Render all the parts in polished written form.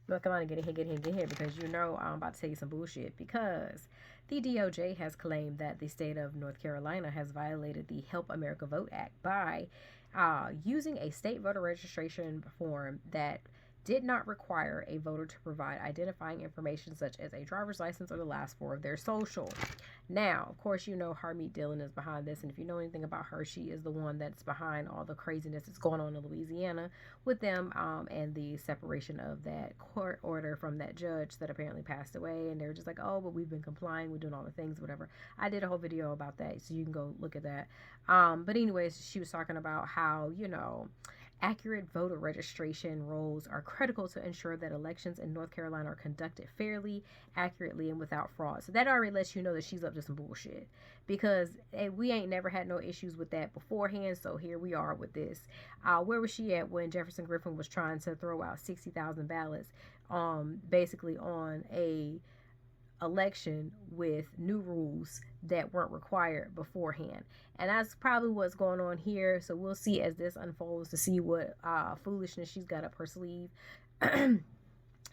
North Carolina, get in here, because you know I'm about to tell you some bullshit. Because the DOJ has claimed that the state of North Carolina has violated the Help America Vote Act by using a state voter registration form that did not require a voter to provide identifying information such as a driver's license or the last four of their social. Now, of course, you know Harmeet Dhillon is behind this, and if you know anything about her, she is the one that's behind all the craziness that's going on in Louisiana with them, and the separation of that court order from that judge that apparently passed away. And they're just like, oh, but we've been complying, we're doing all the things, whatever. I did a whole video about that, so you can go look at that. But anyways, she was talking about how, you know, accurate voter registration rolls are critical to ensure that elections in North Carolina are conducted fairly, accurately, and without fraud. So that already lets you know that she's up to some bullshit, because we ain't never had no issues with that beforehand. So here we are with this. Where was she at when Jefferson Griffin was trying to throw out 60,000 ballots, basically on a election with new rules that weren't required beforehand? And that's probably what's going on here. So we'll see as this unfolds to see what foolishness she's got up her sleeve.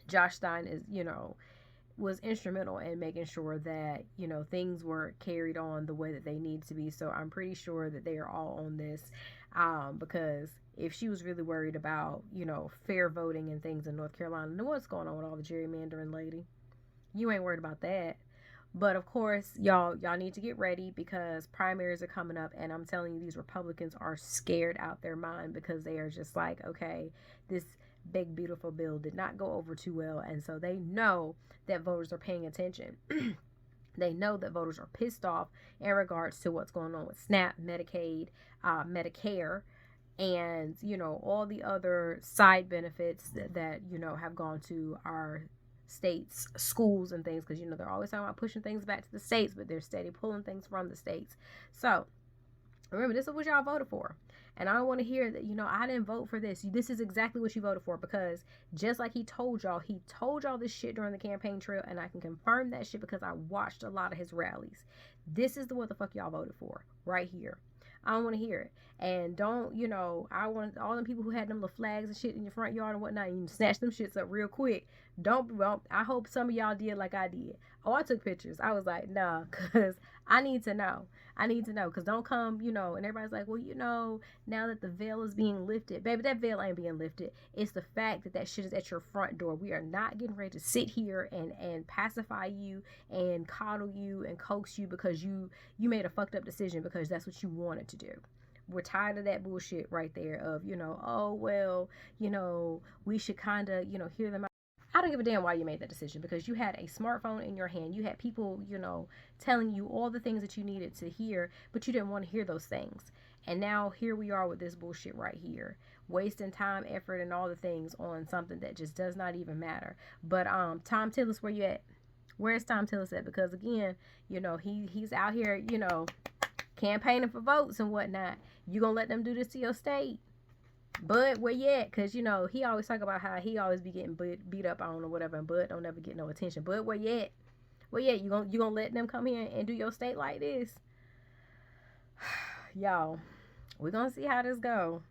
Josh Stein is, you know, was instrumental in making sure that, you know, things were carried on the way that they need to be. So I'm pretty sure that they are all on this, because if she was really worried about, you know, fair voting and things in North Carolina, then what's going on with all the gerrymandering, lady? You ain't worried about that. But of course, y'all need to get ready, because primaries are coming up, and I'm telling you, these Republicans are scared out their mind, because they are just like, okay, this big beautiful bill did not go over too well, and so they know that voters are paying attention. They know that voters are pissed off in regards to what's going on with SNAP, Medicaid, Medicare, and, you know, all the other side benefits that you know, have gone to our states, schools, and things, because, you know, they're always talking about pushing things back to the states, but they're steady pulling things from the states. So remember, this is what y'all voted for. And I don't want to hear that, you know, I didn't vote for this. This is exactly what you voted for, because just like he told y'all this shit during the campaign trail, and I can confirm that shit because I watched a lot of his rallies. This is what the fuck y'all voted for right here. I don't want to hear it. And don't, you know, I want all them people who had them little flags and shit in your front yard and whatnot, you snatch them shits up real quick. Well, I hope some of y'all did like I did. Oh, I took pictures. I was like, nah, because I need to know. Because don't come, you know, and everybody's like, well, you know, now that the veil is being lifted. Baby, that veil ain't being lifted. It's the fact that that shit is at your front door. We are not getting ready to sit here and pacify you and coddle you and coax you because you made a fucked up decision because that's what you wanted to do. We're tired of that bullshit right there of, you know, oh, well, you know, we should kind of, you know, hear them out. I don't give a damn why you made that decision, because you had a smartphone in your hand. You had people, you know, telling you all the things that you needed to hear, but you didn't want to hear those things. And now here we are with this bullshit right here, wasting time, effort, and all the things on something that just does not even matter. But Thom Tillis, where you at? Where's Thom Tillis at? Because again, you know, he's out here, you know, campaigning for votes and whatnot. You gonna let them do this to your state? Bud, where you at? Because, you know, he always talk about how he always be getting beat up on or whatever, and Bud don't never get no attention. Bud, where you at? Where you at? You gonna let them come here and do your state like this? Y'all, we're gonna see how this go.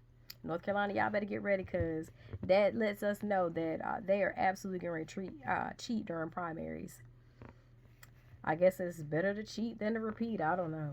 North Carolina, y'all better get ready, because that lets us know that they are absolutely going to cheat during primaries. I guess it's better to cheat than to repeat. I don't know.